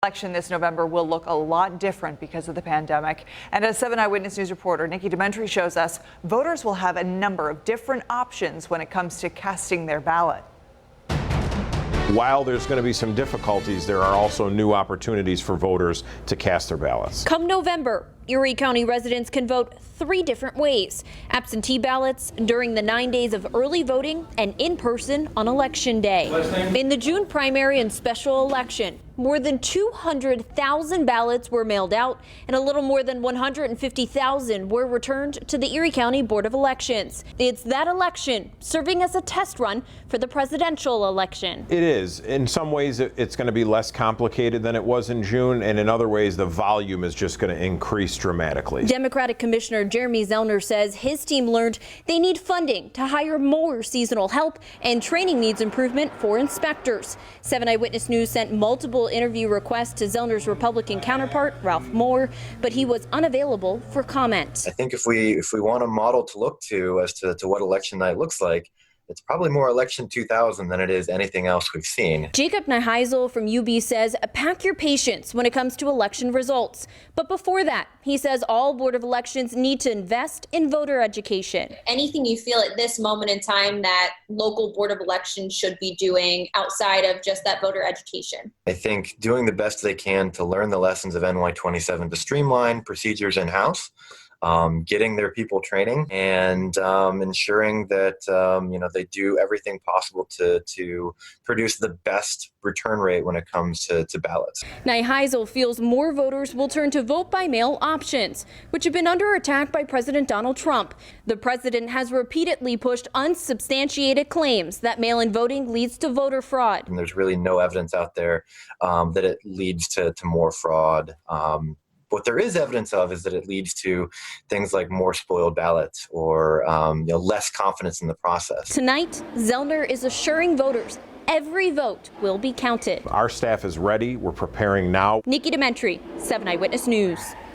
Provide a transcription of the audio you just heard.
Election this November will look a lot different because of the pandemic. And as 7 Eyewitness News reporter Nikki Dementri shows us, voters will have a number of different options when it comes to casting their ballot. While there's going to be some difficulties, there are also new opportunities for voters to cast their ballots. Come November, Erie County residents can vote 3 different ways: absentee ballots during the 9 days of early voting and in person on Election Day. In the June primary and special election, more than 200,000 ballots were mailed out and a little more than 150,000 were returned to the Erie County Board of Elections. It's that election serving as a test run for the presidential election. It is. In some ways, it's going to be less complicated than it was in June, and in other ways, the volume is just going to increase dramatically. Democratic Commissioner Jeremy Zellner says his team learned they need funding to hire more seasonal help, and training needs improvement for inspectors. 7 Eyewitness News sent multiple interview requests to Zellner's Republican counterpart, Ralph Moore, but he was unavailable for comment. I think if we want a model to look to as to what election night looks like, it's probably more election 2000 than it is anything else we've seen. Jacob Nyheisel from UB says pack your patience when it comes to election results. But before that, he says all Board of Elections need to invest in voter education. Anything you feel at this moment in time that local Board of Elections should be doing outside of just that voter education? I think doing the best they can to learn the lessons of NY27 to streamline procedures in-house, getting their people training, and ensuring that they do everything possible to produce the best return rate when it comes to ballots. Nyheisel feels more voters will turn to vote by mail options, which have been under attack by President Donald Trump. The president has repeatedly pushed unsubstantiated claims that mail-in voting leads to voter fraud. And there's really no evidence out there that it leads to more fraud. What there is evidence of is that it leads to things like more spoiled ballots or less confidence in the process. Tonight, Zellner is assuring voters every vote will be counted. Our staff is ready. We're preparing now. Nikki Dementri, 7 Eyewitness News.